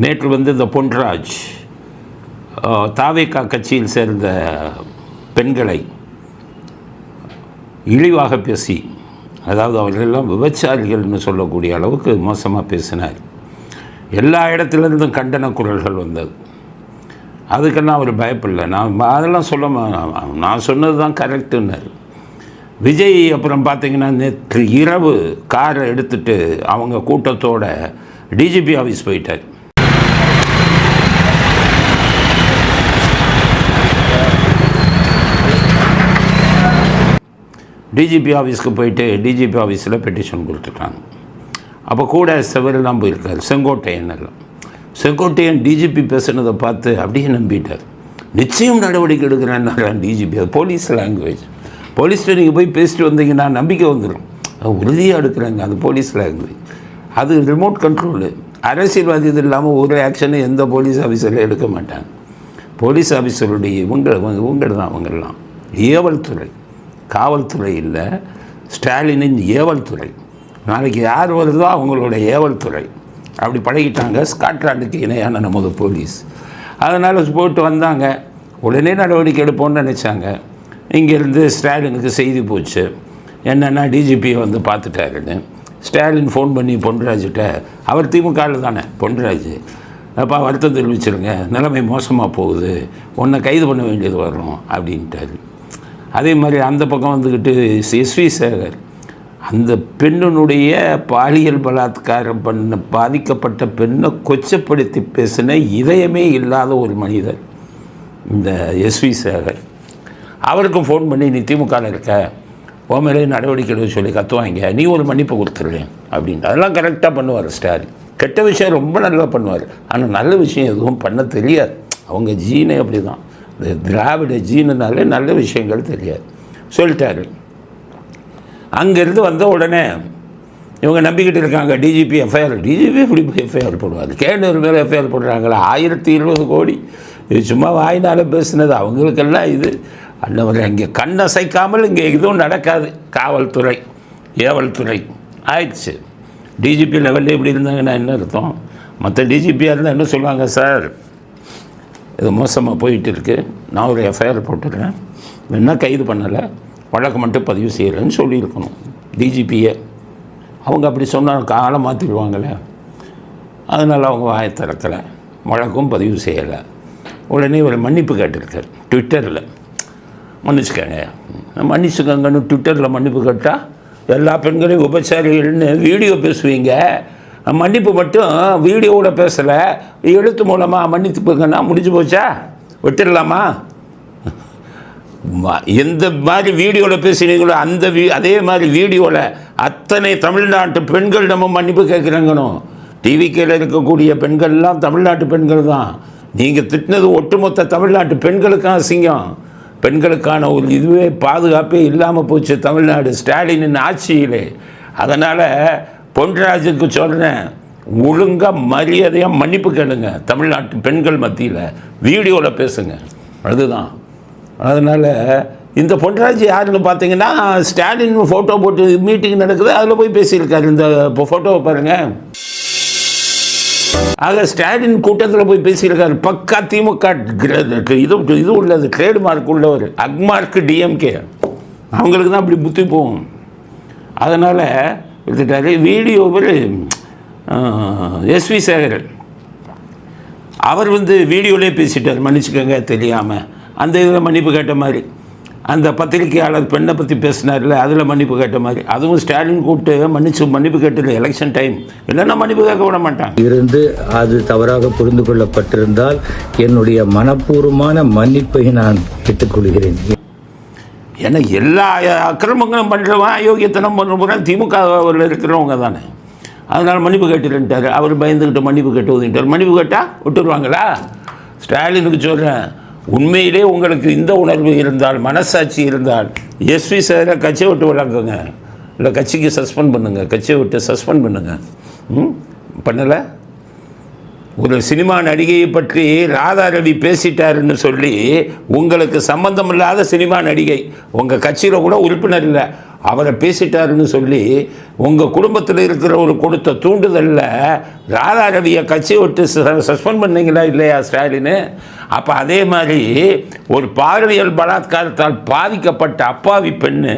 நேற்று இந்த பொன்ராஜ் தாவேகா கட்சியில் சேர்ந்த பெண்களை இழிவாக பேசி, அதாவது அவர்களெல்லாம் விபச்சாரிகள்னு சொல்லக்கூடிய அளவுக்கு மோசமாக பேசினார். எல்லா இடத்துலேருந்தும் கண்டன குரல்கள் வந்தது. அதுக்கெல்லாம் அவர் பயப்படல. நான் அதெல்லாம் நான் சொன்னது தான் கரெக்டுன்னார். விஜய் அப்புறம் பார்த்திங்கன்னா நேற்று இரவு காரை எடுத்துகிட்டு அவங்க கூட்டத்தோட டிஜிபி ஆஃபீஸ் போயிட்டார். டிஜிபி ஆஃபீஸ்க்கு போயிட்டு டிஜிபி ஆஃபீஸில் பெட்டிஷன் கொடுத்துட்டாங்க. அப்போ கூட செவரெல்லாம் போயிருக்காரு, செங்கோட்டையன் எல்லாம். செங்கோட்டையன் டிஜிபி பேசுனதை பார்த்து அப்படியே நம்பிட்டார். நிச்சயம் நடவடிக்கை எடுக்கிறேன்னாரா டிஜிபி. அது போலீஸ் லாங்குவேஜ். போலீஸ்கிட்ட நீங்கள் போய் பேசிட்டு வந்தீங்கன்னா நம்பிக்கை வந்துடும். அது உறுதியாக எடுக்கிறாங்க. அது போலீஸ் லாங்குவேஜ். அது ரிமோட் கண்ட்ரோலு. அரசியல்வாதி இது இல்லாமல் ஒரு ஆக்ஷனை எந்த போலீஸ் ஆஃபீஸரில் எடுக்க மாட்டாங்க. போலீஸ் ஆஃபீஸருடைய இவங்க தான் அவங்கெல்லாம் ஏவல் துறை. காவல்துறை இல்லை, ஸ்டாலினின் ஏவல் துறை. நாளைக்கு யார் வருதோ அவங்களோட ஏவல் துறை. அப்படி பழகிட்டாங்க ஸ்காட்லாண்டுக்கு இணையான நமது போலீஸ். அதனால் போட்டு வந்தாங்க. உடனே நடவடிக்கை எடுப்போம்னு நினச்சாங்க. இங்கேருந்து ஸ்டாலினுக்கு செய்தி போச்சு. என்னென்னா டிஜிபியை பார்த்துட்டாருன்னு. ஸ்டாலின் ஃபோன் பண்ணி பொன்ராஜிட்ட, அவர் திமுகவில் தானே பொன்ராஜ், அப்போ வருத்தம் தெரிவிச்சிருங்க, நிலைமை மோசமாக போகுது, உன்னை கைது பண்ண வேண்டியது வரும் அப்படின்ட்டார். அதே மாதிரி அந்த பக்கம் வந்துக்கிட்டு எஸ்வி சேகர், அந்த பெண்ணினுடைய பாலியல் பலாத்காரம் பாதிக்கப்பட்ட பெண்ணை கொச்சப்படுத்தி பேசின இதயமே இல்லாத ஒரு மனிதர் இந்த எஸ்வி சேகர். அவருக்கும் ஃபோன் பண்ணி நீ திமுகவில் இருக்க, உன் மேலே நடவடிக்கை எடுக்க சொல்லி கத்துவாங்க, நீ ஒரு மன்னிப்பு கொடுத்துருவேன் அப்படின்ட்டு. அதெல்லாம் கரெக்டாக பண்ணுவார் ஸ்டாலின். கெட்ட விஷயம் ரொம்ப நல்லா பண்ணுவார். ஆனால் நல்ல விஷயம் எதுவும் பண்ண தெரியாது. அவங்க ஜீனே அப்படி தான். இந்த திராவிட ஜீனுனாலே நல்ல விஷயங்கள் தெரியாது சொல்லிட்டாரு. அங்கேருந்து வந்த உடனே இவங்க நம்பிக்கிட்டு இருக்காங்க டிஜிபி எஃப்ஐஆர். டிஜிபி இப்படி எஃப்ஐஆர் போடுவார். கேண்டூர் மேலே எஃப்ஐஆர் போடுறாங்களா? 1020 கோடி. இது சும்மா வாயினால் பேசுனது. அவங்களுக்கெல்லாம் இது அண்ணவரை அங்கே கண்ணசைக்காமல் இங்கே எதுவும் நடக்காது. காவல்துறை ஏவல்துறை ஆயிடுச்சு. டிஜிபி லெவலில் இப்படி இருந்தாங்கன்னா என்ன அர்த்தம்? மற்ற டிஜிபியாக இருந்தால் என்ன சொல்லுவாங்க? சார் இது மோசமாக போயிட்டு இருக்குது, நான் ஒரு எஃப்ஐஆர் போட்டுடுறேன், என்ன கைது பண்ணலை, வழக்கு மட்டும் பதிவு செய்யலைன்னு சொல்லியிருக்கணும் டிஜிபியை. அவங்க அப்படி சொன்னால் காலம் மாற்றிடுவாங்களே. அதனால் அவங்க வாயை திறக்கலை, வழக்கும் பதிவு செய்யலை. உடனே ஒரு மன்னிப்பு கேட்டிருக்கார் ட்விட்டரில். மன்னிச்சுக்கங்கன்னு ட்விட்டரில் மன்னிப்பு கேட்டால் எல்லா பெண்களையும் உபச்சாரிகள்னு வீடியோ பேசுவீங்க. மன்னிப்பு மட்டும் வீடியோவோட பேசலை, எழுத்து மூலமாக மன்னிப்புங்கன்னா முடிஞ்சு போச்சா? விட்டுடலாமா? எந்த மாதிரி வீடியோவில் பேசுனீங்களோ அதே மாதிரி வீடியோவில் அத்தனை தமிழ்நாட்டு பெண்களிடமும் மன்னிப்பு கேட்குறாங்கணும். டிவிக்கையில் இருக்கக்கூடிய பெண்கள்லாம் தமிழ்நாட்டு பெண்கள் தான். நீங்கள் திட்டினது ஒட்டுமொத்த தமிழ்நாட்டு பெண்களுக்கான அசிங்கம். பெண்களுக்கான ஒரு இதுவே பாதுகாப்பே இல்லாமல் போச்சு தமிழ்நாடு ஸ்டாலினின் ஆட்சியிலே. அதனால் பொன்ராஜுக்கு சொல்கிறேன், ஒழுங்காக மரியாதையாக மன்னிப்பு கேளுங்க. தமிழ்நாட்டு பெண்கள் மத்தியில் வீடியோவில் பேசுங்க. அதுதான். அதனால் இந்த பொன்ராஜ் யாருன்னு பார்த்தீங்கன்னா, ஸ்டாலின் ஃபோட்டோ போட்டு மீட்டிங் நடக்குது, அதில் போய் பேசியிருக்காரு. இந்த ஃபோட்டோவை பாருங்கள். ஆக ஸ்டாலின் கூட்டத்தில் போய் பேசியிருக்காரு. பக்கா திமுக இது உள்ளது, ட்ரேட்மார்க் உள்ளவர். அக்மார்க்கு டிஎம்கே அவங்களுக்கு தான் அப்படி புத்தி போகும். அதனால் எடுத்துட்டாரு. வீடியோவில் எஸ்வி சேகர் அவர் வீடியோவிலே பேசிட்டார், மன்னிச்சுக்கோங்க தெரியாமல். அந்த இதில் மன்னிப்பு கேட்ட மாதிரி, அந்த பத்திரிகையாளர் பெண்ணை பற்றி பேசினார்ல, அதில் மன்னிப்பு கேட்ட மாதிரி. அதுவும் ஸ்டாலின் கூப்பிட்டு மன்னிப்பு கேட்டது எலெக்ஷன் டைம். இல்லைன்னா மன்னிப்பு கேட்க விட மாட்டாங்க. இருந்து அது தவறாக புரிந்து கொள்ளப்பட்டிருந்தால் என்னுடைய மனப்பூர்வமான மன்னிப்பை நான் கேட்டுக்கொள்கிறேன். ஏன்னா எல்லா அக்கிரமங்களும் பண்ணுறவன், அயோக்கியத்தனம் பண்ணுறவங்க திமுகவில் இருக்கிறவங்க தானே. அதனால் மன்னிப்பு கேட்டுட்டார். அவர் பயந்துக்கிட்டு மன்னிப்பு கேட்டு ஒதுங்கிட்டார். மன்னிப்பு கேட்டால் விட்டுருவாங்களா? ஸ்டாலினுக்கு சொல்கிறேன், உண்மையிலே உங்களுக்கு இந்த உணர்வு இருந்தால், மனசாட்சி இருந்தால், எஸ்வி சேகரை கட்சியை விட்டு விளக்குங்க, இல்லை கட்சிக்கு சஸ்பெண்ட் பண்ணுங்கள், கட்சியை விட்டு சஸ்பெண்ட் பண்ணுங்கள். பண்ணலை? ஒரு சினிமா நடிகையை பற்றி ராதா ரவி பேசிட்டாருன்னு சொல்லி உங்களுக்கு சம்பந்தம் இல்லாத சினிமா நடிகை, உங்கள் கட்சியில் கூட உறுப்பினர் இல்லை, அவரை பேசிட்டாருன்னு சொல்லி உங்கள் குடும்பத்தில் இருக்கிற ஒரு கொடுத்த தூண்டுதலில் ராதா ரவியை கட்சியை விட்டு சஸ்பெண்ட் பண்ணீங்களா இல்லையா ஸ்டாலின்? அப்போ அதே மாதிரி ஒரு பாலியல் பலாத்காரத்தால் பாதிக்கப்பட்ட அப்பாவி பெண்ணு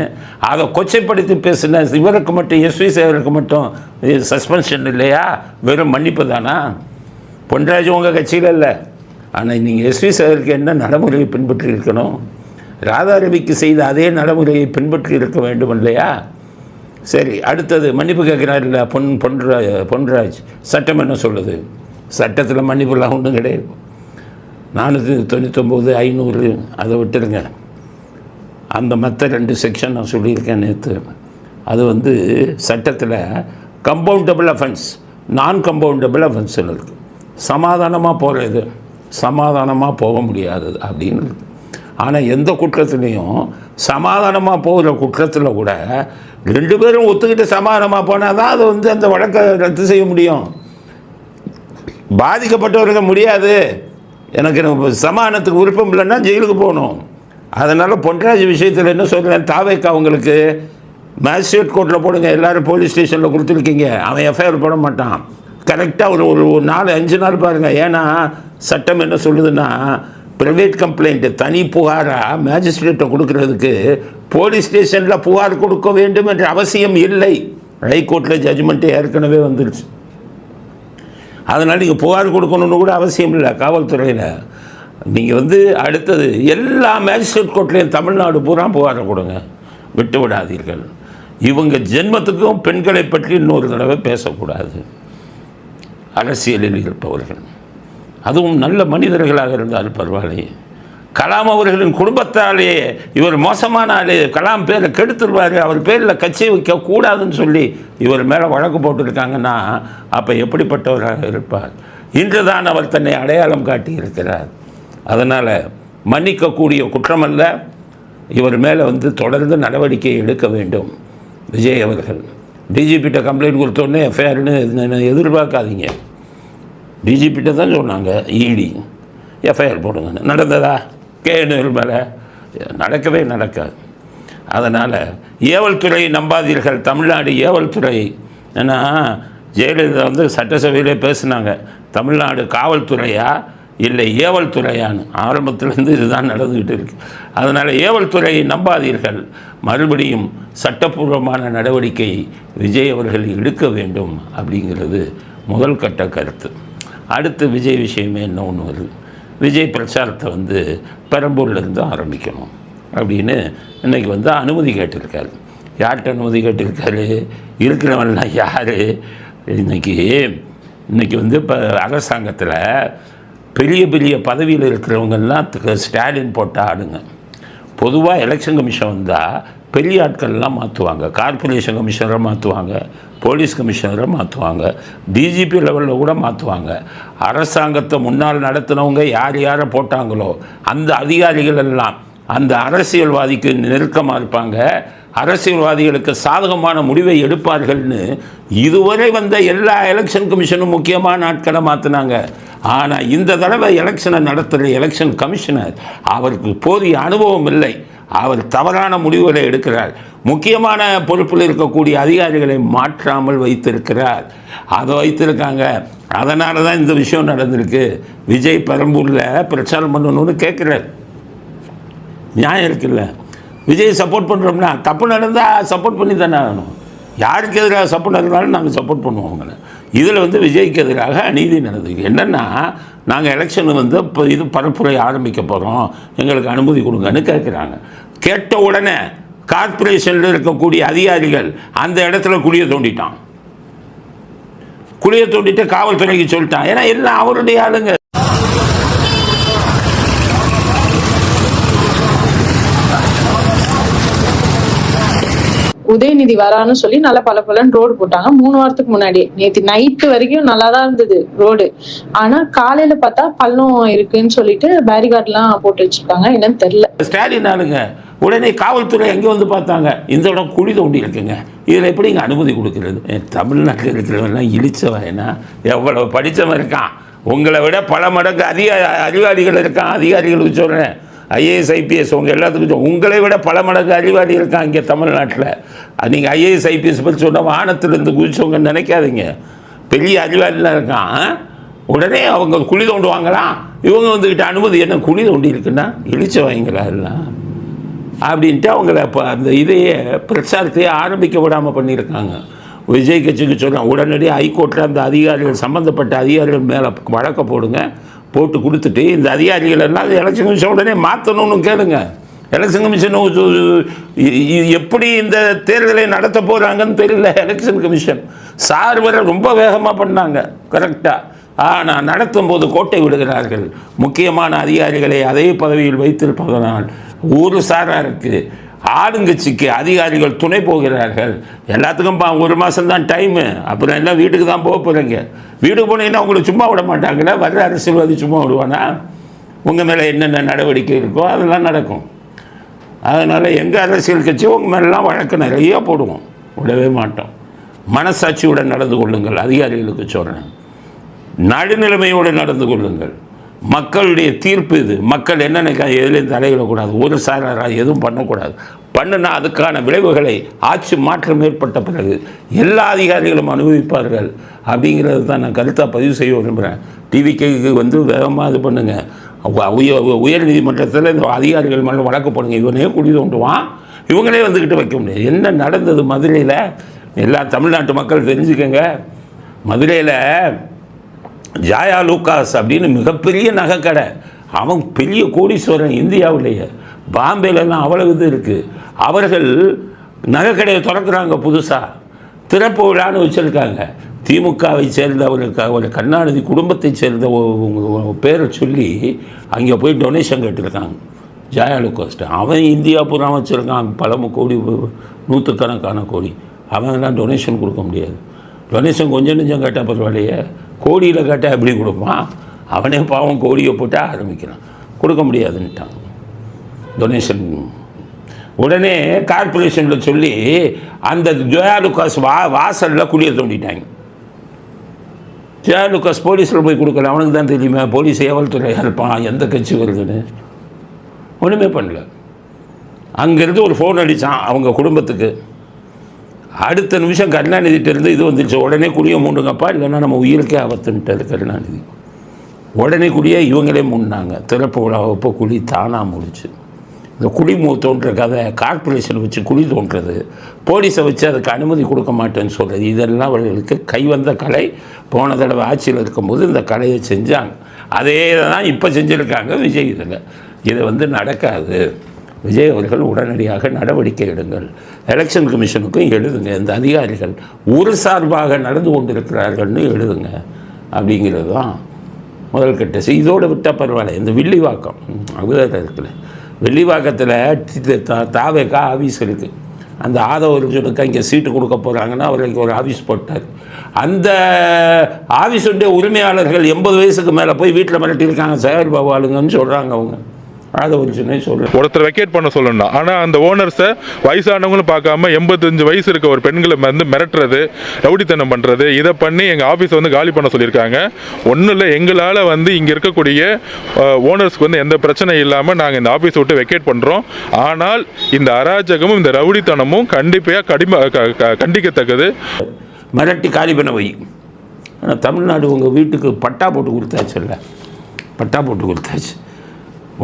அதை கொச்சைப்படுத்தி பேசின இவருக்கு மட்டும் எஸ்வி சேகருக்கு மட்டும் சஸ்பென்ஷன் இல்லையா? வெறும் மன்னிப்பு தானா? பொன்ராஜ் உங்கள் கட்சியில் இல்லை, ஆனால் நீங்கள் எஸ்வி சேகருக்கு என்ன நடைமுறையை பின்பற்றி இருக்கணும்? ராதா ரவிக்கு செய்த அதே நடைமுறையை பின்பற்றி இருக்க வேண்டும் இல்லையா? சரி, அடுத்தது மன்னிப்பு கேட்குறாரு இல்லை பொன்ராஜ். சட்டம் என்ன சொல்லுது? சட்டத்தில் மன்னிப்புலாம் ஒன்றும் கிடையாது. 499, 500 அதை விட்டுருங்க. அந்த மற்ற 2 செக்ஷன் நான் சொல்லியிருக்கேன் நேற்று. அது சட்டத்தில் கம்பவுண்டபிள் அஃபென்ஸ், நான் கம்பவுண்டபிள் அஃபென்ஸ்ன்னு இருக்குது. சமாதானமாக போகிறது, சமாதானமாக போக முடியாதது அப்படின்னு இருக்குது. ஆனால் எந்த குற்றத்துலேயும் சமாதானமாக போகிற குற்றத்தில் கூட 2 பேரும் ஒத்துக்கிட்டு சமாதானமாக போனால் தான் அது அந்த வழக்கை ரத்து செய்ய முடியும். பாதிக்கப்பட்டவர்கள் முடியாது, எனக்கு சமாதானத்துக்கு விருப்பம் இல்லைன்னா ஜெயிலுக்கு போகணும். அதனால் பொன்ராஜ் விஷயத்தில் என்ன சொல்கிறேன், தாவேக்கா அவங்களுக்கு மேஜிஸ்ட்ரேட் கோர்ட்டில் போடுங்க, எல்லோரும் போலீஸ் ஸ்டேஷனில் கொடுத்துருக்கீங்க. அவன் எஃப்ஐஆர் போட மாட்டான். கரெக்டாக ஒரு 4-5 நாள் பாருங்கள். ஏன்னா சட்டம் என்ன சொல்லுதுன்னா, ப்ரைவேட் கம்ப்ளைண்ட்டு தனி புகாராக மேஜிஸ்ட்ரேட்டை கொடுக்கறதுக்கு போலீஸ் ஸ்டேஷனில் புகார் கொடுக்க வேண்டும் என்ற அவசியம் இல்லை. ஹைகோர்ட்டில் ஜட்ஜ்மெண்ட்டு ஏற்கனவே வந்துருச்சு. அதனால் நீங்கள் புகார் கொடுக்கணுன்னு கூட அவசியம் இல்லை காவல்துறையில். நீங்கள் அடுத்தது எல்லா மேஜிஸ்ட்ரேட் கோர்ட்லேயும் தமிழ்நாடு பூரா புகாரை கொடுங்க, விட்டு விடாதீர்கள். இவங்க ஜென்மத்துக்கும் பெண்களை பற்றி இன்னொரு தடவை பேசக்கூடாது. அரசியலில் இருப்பவர்கள், அதுவும் நல்ல மனிதர்களாக இருந்தால் பரவாயில்லை. கலாம் அவர்களின் குடும்பத்தாலே இவர் மோசமான ஆளே, கலாம் பேரை கெடுத்துருவார், அவர் பேரில் கட்சி வைக்கக்கூடாதுன்னு சொல்லி இவர் மேலே வழக்கு போட்டிருக்காங்கன்னா அப்போ எப்படிப்பட்டவராக இருப்பார்? இன்று தான் அவர் தன்னை அடையாளம் காட்டி இருக்கிறார். அதனால் மன்னிக்கக்கூடிய குற்றமல்ல, இவர் மேலே தொடர்ந்து நடவடிக்கை எடுக்க வேண்டும் விஜய் அவர்கள். டிஜிபிட்ட கம்ப்ளைண்ட் கொடுத்தோடனே எஃப்ஐஆர்னு எதிர்பார்க்காதீங்க. டிஜிபிட்ட தான் சொன்னாங்க இடி எஃப்ஐஆர் போடுங்க. நடந்ததா? கேஎன்எல் மேலே நடக்கவே நடக்காது. அதனால் ஏவல் துறை நம்பாதீர்கள். தமிழ்நாடு ஏவல் துறை, ஏன்னா ஜெயலலிதா சட்டசபையிலே பேசினாங்க, தமிழ்நாடு காவல்துறையா இல்லை ஏவல் துறையான்னு. ஆரம்பத்திலேருந்து இதுதான் நடந்துக்கிட்டு இருக்குது. அதனால் ஏவல் துறையை நம்பாதீர்கள். மறுபடியும் சட்டப்பூர்வமான நடவடிக்கை விஜய் அவர்கள் எடுக்க வேண்டும் அப்படிங்கிறது முதல் கட்ட கருத்து. அடுத்து விஜய் விஷயமே என்ன ஒன்று வருது. விஜய் பிரச்சாரத்தை பெரம்பூர்லேருந்து ஆரம்பிக்கணும் அப்படின்னு இன்றைக்கி அனுமதி கேட்டிருக்காரு. யார்கிட்ட அனுமதி கேட்டிருக்காரு? இருக்கிறவன்லாம் யார்? இன்றைக்கி இப்போ அரசாங்கத்தில் பெரிய பெரிய பதவியில் இருக்கிறவங்கெல்லாம் ஸ்டாலின் போட்ட ஆடுங்க. பொதுவாக எலெக்ஷன் கமிஷன் வந்தால் பெரிய ஆட்கள்லாம் மாற்றுவாங்க. கார்பரேஷன் கமிஷனரை மாற்றுவாங்க, போலீஸ் கமிஷனரை மாற்றுவாங்க, டிஜிபி லெவலில் கூட மாற்றுவாங்க. அரசாங்கத்தை முன்னால் நடத்தினவங்க யார் யாரை போட்டாங்களோ அந்த அதிகாரிகள் எல்லாம் அந்த அரசியல்வாதிக்கு நெருக்கமாக இருப்பாங்க, அரசியல்வாதிகளுக்கு சாதகமான முடிவை எடுப்பார்கள்னு இதுவரை வந்த எல்லா எலெக்ஷன் கமிஷனும் முக்கியமான ஆட்களை மாற்றினாங்க. ஆனால் இந்த தடவை எலெக்ஷனை நடத்துகிற எலெக்ஷன் கமிஷனர் அவருக்கு போதிய அனுபவம் இல்லை, அவர் தவறான முடிவுகளை எடுக்கிறார். முக்கியமான பொறுப்பில் இருக்கக்கூடிய அதிகாரிகளை மாற்றாமல் வைத்திருக்கிறார். அதை வைத்திருக்காங்க. அதனால தான் இந்த விஷயம் நடந்திருக்கு. விஜய் பெரம்பூரில் பிரச்சாரம் பண்ணணும்னு கேட்குறார். நியாயம் இருக்குல்ல? விஜய் சப்போர்ட் பண்ணுறோம்னா தப்பு நடந்தால் சப்போர்ட் பண்ணி தானே ஆகணும். யாருக்கு எதிராக சப்போர்ட் நடந்தாலும் நாங்கள் சப்போர்ட் பண்ணுவோம் அவங்கள. இதில் விஜய்க்கு எதிராக அநீதி நடந்தது. என்னென்னா, நாங்கள் எலெக்ஷன் இப்போ இது பரப்புரை ஆரம்பிக்க போகிறோம், எங்களுக்கு அனுமதி கொடுங்கன்னு கேட்குறாங்க. கேட்ட உடனே கார்பரேஷனில் இருக்கக்கூடிய அதிகாரிகள் அந்த இடத்துல குழியை தோண்டிட்டான். குழியை தோண்டிட்டு காவல்துறைக்கு சொல்லிட்டான். ஏன்னா எல்லாம் அவருடைய ஆளுங்க. உதயநிதி வரான்னு சொல்லி நல்லா பலன்னு ரோடு போட்டாங்க 3 வாரத்துக்கு முன்னாடி. நேற்று நைட்டு வரைக்கும் நல்லா தான் இருந்தது ரோடு. ஆனா காலையில பார்த்தா பள்ளம் இருக்குன்னு சொல்லிட்டு பேரிகார்ட் எல்லாம் போட்டு வச்சிருக்காங்க. என்னன்னு தெரியல. ஸ்டாலின் ஆளுங்க உடனே காவல்துறை எங்கே பார்த்தாங்க, இந்த இடம் குழி தோண்டி இருக்குங்க, இதில் எப்படி இங்கே அனுமதி கொடுக்கறது? தமிழ்நாட்டில் இருக்கிறவெல்லாம் இழிச்சவனா, எவ்வளவு படித்தவன் இருக்கான், உங்களை விட பல மடங்கு அறிவாளிகள் இருக்கான். அதிகாரிகளுக்கு சொல்கிறேன், ஐஏஎஸ் ஐபிஎஸ் உங்கள் எல்லாத்துக்கும் உங்களை விட பல மடங்கு அறிவாளி இருக்கான் இங்கே தமிழ்நாட்டில். நீங்கள் ஐஏஎஸ் ஐபிஎஸ் பற்றி சொன்னால் வானத்திலிருந்து குதிச்சவங்க நினைக்காதீங்க, பெரிய அறிவாளிலாம் இருக்கான். உடனே அவங்க குழி தோண்டுவாங்களாம், இவங்க வந்துக்கிட்ட அனுமதி என்ன குழி தோண்டி இருக்குன்னா இழிச்ச வாங்கிங்களா எல்லாம் அப்படின்ட்டு அவங்கள இப்போ அந்த இதையே பிரச்சாரத்தையே ஆரம்பிக்க விடாமல் பண்ணியிருக்காங்க. விஜய் கட்சிக்கு சொன்னால் உடனடியாக ஹைகோர்ட்டில் அந்த அதிகாரிகள் சம்மந்தப்பட்ட அதிகாரிகள் மேலே வழக்க போடுங்க, போட்டு கொடுத்துட்டு இந்த அதிகாரிகள் எல்லாம் அது எலெக்ஷன் கமிஷன் உடனே மாற்றணும்னு கேளுங்க. எலெக்ஷன் கமிஷன் எப்படி இந்த தேர்தலை நடத்த போகிறாங்கன்னு தெரியல. எலெக்ஷன் கமிஷன் சார் வரை ரொம்ப வேகமாக பண்ணாங்க கரெக்டாக. ஆனால் நடத்தும் போது கோட்டை விடுகிறார்கள். முக்கியமான அதிகாரிகளை அதே பதவியில் வைத்திருப்பதனால் ஒரு சாராருக்கு ஆளுங்கட்சிக்கு அதிகாரிகள் துணை போகிறார்கள். எல்லாத்துக்கும் ஒரு மாதம்தான் டைமு, அப்புறம் எல்லாம் வீட்டுக்கு தான் போக போகிறீங்க. வீட்டுக்கு போனீங்கன்னா உங்களுக்கு சும்மா விட மாட்டாங்களே, வர்ற அரசியல்வாதி சும்மா விடுவானா? உங்கள் மேலே என்னென்ன நடவடிக்கை இருக்கோ அதெல்லாம் நடக்கும். அதனால் எங்கள் அரசியல் கட்சி உங்கள் மேலாம் வழக்கு நிறையா போடுவோம், விடவே மாட்டோம். மனசாட்சியுடன் நடந்து கொள்ளுங்கள், அதிகாரிகளுக்கு சொல்கிறேன். நடுநிலைமையோடு நடந்து கொள்ளுங்கள். மக்களுடைய தீர்ப்பு இது. மக்கள் என்ன நினைக்காது, எதுலேயும் தலையிடக்கூடாது, ஒரு சாராராக எதுவும் பண்ணக்கூடாது. பண்ணுனா அதுக்கான விளைவுகளை ஆட்சி மாற்றம் ஏற்பட்ட பிறகு எல்லா அதிகாரிகளும் அனுபவிப்பார்கள் அப்படிங்கிறது தான் நான் கருத்தாக பதிவு செய்ய விரும்புகிறேன். டிவிக்கு வந்து வேகமாக இது பண்ணுங்கள். உயர் நீதிமன்றத்தில் இந்த அதிகாரிகள் மேலே வழக்கு போடுங்க. இவனே குடி தோண்டுவான், இவங்களே வந்துக்கிட்டு வைக்க முடியாது. என்ன நடந்தது மதுரையில் எல்லா தமிழ்நாட்டு மக்கள் தெரிஞ்சுக்கங்க. மதுரையில் ஜாயா லூக்காஸ் அப்படின்னு மிகப்பெரிய நகைக்கடை, அவன் பெரிய கோடீஸ்வரன் இந்தியாவிலேயே. பாம்பேலெல்லாம் அவ்வளவு இது இருக்குது. அவர்கள் நகைக்கடையை திறக்கிறாங்க புதுசாக, திறப்பு விழான்னு வச்சுருக்காங்க. திமுகவை சேர்ந்தவர்களுக்கு அவர் கருணாநிதி குடும்பத்தை சேர்ந்த பேரை சொல்லி அங்கே போய் டொனேஷன் கேட்டிருக்காங்க ஜாயா லூக்காஸ்ட்டு. அவன் இந்தியா பூரா வச்சுருக்கான் பல கோடி, நூற்றுக்கணக்கான கோடி. அவன்லாம் டொனேஷன் கொடுக்க முடியாது. டொனேஷன் கொஞ்சம் நெஞ்சம் கேட்டால் பரவாயில்லையே, கோடியில் கேட்டால் எப்படி கொடுப்பான்? அவனே பாவம் கோடியை போட்டு ஆரம்பிக்கிறான், கொடுக்க முடியாதுன்ட்டான் டொனேஷன். உடனே கார்பரேஷனில் சொல்லி அந்த ஜோயா லுக்காஸ் வாசலில் குழியை தோண்டிட்டாங்க. ஜோயா லுக்காஸ் போலீஸில் போய் கொடுக்கல, அவனுக்கு தான் தெரியுமா போலீஸ் எவ்வளோ துறையாக இருப்பான், எந்த கட்சி வருதுன்னு. ஒன்றுமே பண்ணல. அங்கேருந்து ஒரு ஃபோன் அடித்தான் அவங்க குடும்பத்துக்கு. அடுத்த நிமிஷம் கருணாநிதிட்டிருந்து இது வந்துருச்சு, உடனே குடியை மூண்டுங்கப்பா, இல்லைன்னா நம்ம உயிருக்கே ஆபத்துன்ட்டார் கருணாநிதி. உடனே குடியை இவங்களே மூடினாங்க. திறப்பு விழாவப்போ குழி தானாக முடிச்சு. இந்த குழி தோன்ற கதை, கார்பரேஷனை வச்சு குழி தோன்றது, போலீஸை வச்சு அதுக்கு அனுமதி கொடுக்க மாட்டேன்னு சொல்கிறது, இதெல்லாம் அவர்களுக்கு கைவந்த கலை. போன தடவை ஆட்சியில் இருக்கும்போது இந்த கலையை செஞ்சாங்க. அதே தான் இப்போ செஞ்சுருக்காங்க விஜய். இதை வந்து நடக்காது. விஜய் அவர்கள் உடனடியாக நடவடிக்கை எடுங்கள். எலெக்ஷன் கமிஷனுக்கும் எழுதுங்க, இந்த அதிகாரிகள் ஒரு சார்பாக நடந்து கொண்டிருக்கிறார்கள்னு எழுதுங்க அப்படிங்கிறது தான் முதல் கட்ட. இதோடு விட்டால் பரவாயில்ல. இந்த வில்லிவாக்கம் அதுதான் இருக்குல்ல, வில்லிவாக்கத்தில் தாவேக்கா ஆஃபீஸ் இருக்குது. அந்த ஆதவர்களுக்கு இங்கே சீட்டு கொடுக்க போகிறாங்கன்னா அவர்களுக்கு ஒரு ஆஃபீஸ் போட்டார். அந்த ஆஃபீஸுடைய உரிமையாளர்கள் 80 வயசுக்கு மேலே போய் வீட்டில் மிரட்டியிருக்காங்க, சேகர் பாபு ஆளுங்கன்னு சொல்கிறாங்க. அவங்க ஒருத்தர் வெக்கேட் பண்ண சொல்லணும். ஆனால் அந்த ஓனர்ஸை வயசானவங்களும் பார்க்காம 85 வயசு இருக்க ஒரு பெண்களை வந்து மிரட்டுறது, ரவுடித்தனம் பண்ணுறது, இதை பண்ணி எங்கள் ஆஃபீஸை வந்து காலி பண்ண சொல்லியிருக்காங்க. ஒன்றும் இல்லை, எங்களால் வந்து இங்கே இருக்கக்கூடிய ஓனர்ஸ்க்கு வந்து எந்த பிரச்சனையும் இல்லாமல் நாங்கள் இந்த ஆஃபீஸை விட்டு வெக்கேட் பண்ணுறோம். ஆனால் இந்த அராஜகமும் இந்த ரவுடித்தனமும் கண்டிப்பாக கண்டிக்கத்தக்கது. மிரட்டி காலி பண்ண வை. ஆனால் தமிழ்நாடு உங்கள் வீட்டுக்கு பட்டா போட்டு கொடுத்தாச்சு, இல்லை பட்டா போட்டு கொடுத்தாச்சு.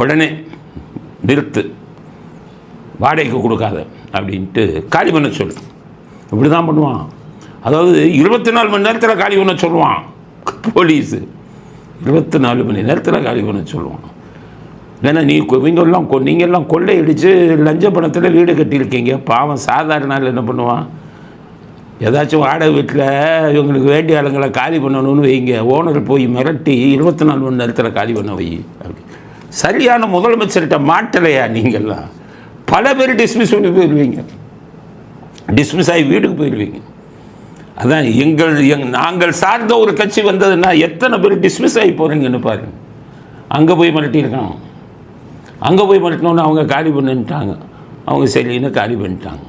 உடனே நிறுத்து, வாடகைக்கு கொடுக்காத அப்படின்ட்டு காலி பண்ண சொல்லு. இப்படி தான் பண்ணுவான். அதாவது 24 மணி நேரத்தில் காலி பண்ண சொல்லுவான் போலீஸு. 24 மணி நேரத்தில் காலி பண்ண சொல்லுவான். ஏன்னா நீங்கள்லாம் கொள்ளை அடித்து லஞ்ச பணத்தில் வீடு கட்டியிருக்கீங்க. பாவம் சாதாரண நாள் என்ன பண்ணுவான், ஏதாச்சும் வாடகை வீட்டில் இவங்களுக்கு வேண்டிய ஆளுங்களை காலி பண்ணணும்னு வைங்க, ஓனர் போய் மிரட்டி 24 மணி நேரத்தில் காலி பண்ண வை அப்படி. சரியான முதலமைச்சர்கிட்ட மாட்டலையா நீங்கள்லாம்? பல பேர் டிஸ்மிஸ் பண்ணி போயிடுவீங்க, டிஸ்மிஸ் ஆகி வீட்டுக்கு போயிடுவீங்க. அதான் நாங்கள் சார்ந்த ஒரு கட்சி வந்ததுன்னா எத்தனை பேர் டிஸ்மிஸ் ஆகி போகிறீங்கன்னு பாருங்க. அங்கே போய் மிரட்டியிருக்காங்க, அங்கே போய் மிரட்டினோன்னு அவங்க காலி பண்ணிட்டாங்க. அவங்க சரின்னு காலி பண்ணிட்டாங்க.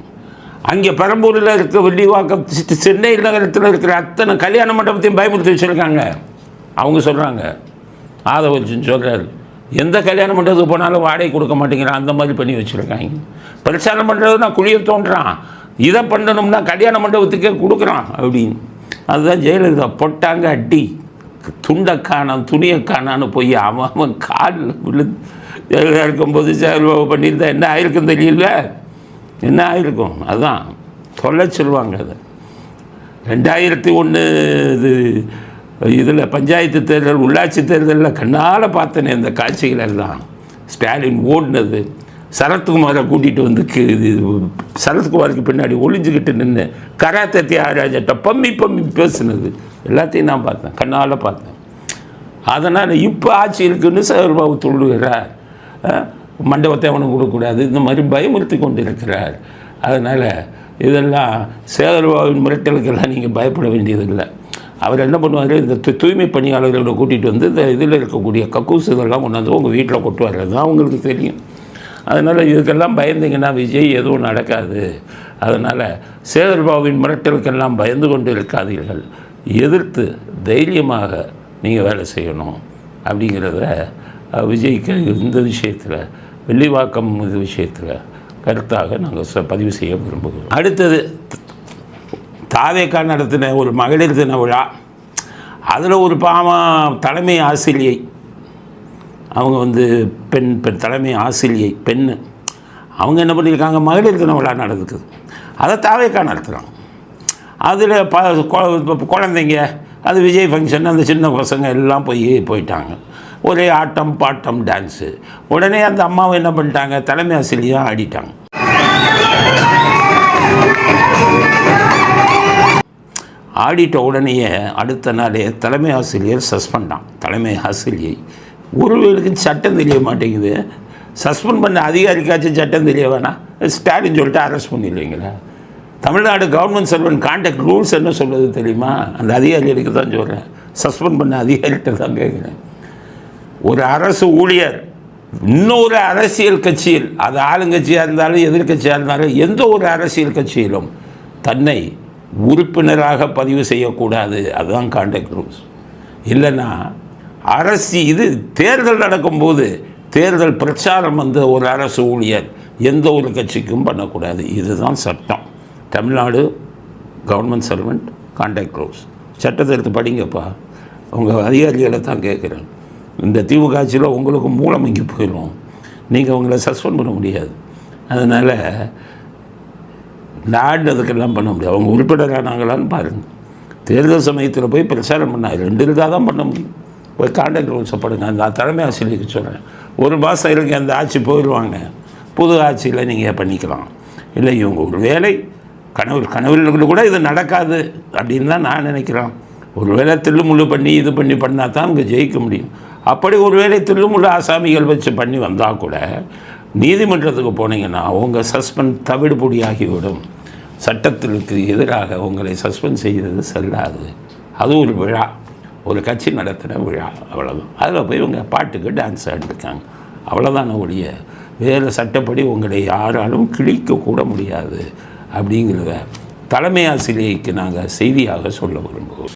அங்கே பெரம்பூரில் இருக்க வில்லிவாக்கம், சென்னை நகரத்தில் இருக்கிற அத்தனை கல்யாண மண்டபத்தையும் பயமுறுத்தி வச்சுருக்காங்க. அவங்க சொல்கிறாங்க, ஆதவர்ஜன் சொல்கிறாரு, எந்த கல்யாண மண்டபத்துக்கு போனாலும் வாடகை கொடுக்க மாட்டேங்கிறான், அந்த மாதிரி பண்ணி வச்சுருக்காங்க. பிரச்சாரம் பண்ணுறதுனா குழியை தோன்றுறான், இதை பண்ணணும்னா கல்யாண மண்டபத்துக்கே கொடுக்குறான் அப்படின்னு. அதுதான் ஜெயலலிதா போட்டாங்க அடி, துண்டை காணாம் துணியை காணான்னு போய் அவன் காலில் விழுந்து. ஜெயலலிதா இருக்கும்போது ஜெயலலிதா பண்ணியிருந்தா என்ன ஆயிருக்கும் தெரியல, என்ன ஆயிருக்கும். அதுதான் சொல்ல சொல்லுவாங்க. அது 2001 இதில் பஞ்சாயத்து தேர்தல் உள்ளாட்சி தேர்தலில் கண்ணால் பார்த்தனே இந்த காட்சிகள் எல்லாம். ஸ்டாலின் ஓடினது, சரத்குமாரை கூட்டிகிட்டு வந்து சரத்குமாருக்கு பின்னாடி ஒளிஞ்சுக்கிட்டு நின்று கராத்தே தியாகராஜட்ட பம்மி பேசுனது எல்லாத்தையும் நான் பார்த்தேன், கண்ணால் பார்த்தேன். அதனால் இப்போ ஆட்சி இருக்குன்னு சேகர்பாபு சொல்லுகிறார், மண்டபத்தை அவனுக்கு கொடுக்கக்கூடாது, இந்த மாதிரி பயமுறுத்தி கொண்டு இருக்கிறார். அதனால் இதெல்லாம் சேகர்பாபுவின் மிரட்டலுக்கெல்லாம் நீங்கள் பயப்பட வேண்டியதில்லை. அவர் என்ன பண்ணுவார், இந்த தூய்மை பணியாளர்களை கூட்டிகிட்டு வந்து இந்த இதில் இருக்கக்கூடிய கக்கூஸ் இதெல்லாம் கொண்டாந்து உங்கள் வீட்டில் கொட்டுவார், தான் அவங்களுக்கு தெரியும். அதனால் இதுக்கெல்லாம் பயந்தீங்கன்னா விஜய் எதுவும் நடக்காது. அதனால் சேகர்பாபுவின் மிரட்டலுக்கெல்லாம் பயந்து கொண்டு இருக்காதீர்கள், எதிர்த்து தைரியமாக நீங்கள் வேலை செய்யணும் அப்படிங்கிறத விஜய்க்கு இந்த விஷயத்தில், வெள்ளிவாக்கம் இது விஷயத்தில் கருத்தாக நாங்கள் பதிவு செய்ய விரும்புகிறோம். அடுத்தது தாவேக்கா நடத்தின ஒரு மகளிர் தின விழா. அதில் ஒரு தலைமை ஆசிரியை, அவங்க பெண் தலைமை ஆசிரியை பெண்ணு, அவங்க என்ன பண்ணியிருக்காங்க, மகளிர் தின விழா நடக்குது, அதை தாவேக்கா நடத்துகிறாங்க. அதில் குழந்தைங்க, அது விஜய் ஃபங்க்ஷன், அந்த சின்ன பசங்க எல்லாம் போயிட்டாங்க. ஒரே ஆட்டம் பாட்டம் டான்ஸு. உடனே அந்த அம்மாவை என்ன பண்ணிட்டாங்க, தலைமை ஆசிரியராக ஆடிட்டாங்க. ஆடிட்ட உடனேயே அடுத்த நாளே தலைமை ஆசிரியர் சஸ்பெண்டான். தலைமை ஆசிரியை ஒருவருக்கு சட்டம் தெரிய மாட்டேங்குது, சஸ்பெண்ட் பண்ண அதிகாரிக்காச்சும் சட்டம் தெரிய வேணாம், ஸ்டாலின் சொல்லிட்டு அரெஸ்ட் பண்ணிடுவீங்களா? Tamil Nadu government servant contact rules என்ன சொல்லுது தெரியுமா? அந்த அதிகாரிகளுக்கு தான் சொல்கிறேன், சஸ்பெண்ட் பண்ண அதிகாரிகிட்ட தான் கேட்குறேன். ஒரு அரசு ஊழியர் இன்னொரு அரசியல் கட்சியில், அது ஆளுங்கட்சியாக இருந்தாலும் எதிர்கட்சியாக இருந்தாலும் எந்த ஒரு அரசியல் கட்சியிலும் தன்னை உறுப்பினராக பதிவு செய்யக்கூடாது. அதுதான் கான்டாக்ட் ரூல்ஸ். இல்லைன்னா இது தேர்தல் நடக்கும்போது தேர்தல் பிரச்சாரம் ஒரு அரசு ஊழியர் எந்த ஒரு கட்சிக்கும் பண்ணக்கூடாது. இதுதான் சட்டம். Tamil Nadu government servant contact rules. சட்டத்தை எடுத்து படிங்கப்பா. உங்கள் அதிகாரிகளை தான் கேட்குறேன். இந்த திமுக ஆட்சியில் உங்களுக்கு மூலம் இங்கே போயிடும், நீங்கள் உங்களை சஸ்பெண்ட் பண்ண முடியாது. அதனால் நாடுனதுக்கெல்லாம் பண்ண முடியாது. அவங்க உறுப்பினரானாங்களான்னு பாருங்கள். தேர்தல் சமயத்தில் போய் பிரச்சாரம் பண்ணாங்க, 2 இருந்தால் தான் பண்ண முடியும். போய் கான்டாக்ட் ரூல்ஸை படுங்க. அந்த தலைமை ஆசிரியருக்கு சொல்கிறேன், 1 மாதம் இருக்கு அந்த ஆட்சி போயிடுவாங்க, புது ஆட்சியில் நீங்கள் பண்ணிக்கலாம். இல்லை இவங்க ஒரு வேலை கனவில் கூட இது நடக்காது அப்படின்னு தான் நான் நினைக்கிறேன். ஒரு வேளை தில்லுமுள்ளு பண்ணி இது பண்ணால் தான் இங்கே ஜெயிக்க முடியும். அப்படி ஒரு வேளை தில்லுமுள்ளு ஆசாமிகள் வச்சு பண்ணி வந்தால் கூட நீதிமன்றத்துக்கு போனீங்கன்னா உங்கள் சஸ்பெண்ட் தவிடுபொடியாகிவிடும். சட்டத்திற்கு எதிராக உங்களை சஸ்பெண்ட் செய்கிறது செல்லாது. அது ஒரு விழா, ஒரு கட்சி நடத்தின விழா, அவ்வளோதான். அதில் போய் இவங்க பாட்டுக்கு டான்ஸ் ஆடிருக்காங்க, அவ்வளோதான ஒழிய வேறு சட்டப்படி உங்களை யாராலும் கிழிக்கக்கூட முடியாது அப்படிங்கிறத தலைமை ஆசிரியைக்கு நாங்கள் செய்தியாக சொல்ல விரும்புகிறோம்.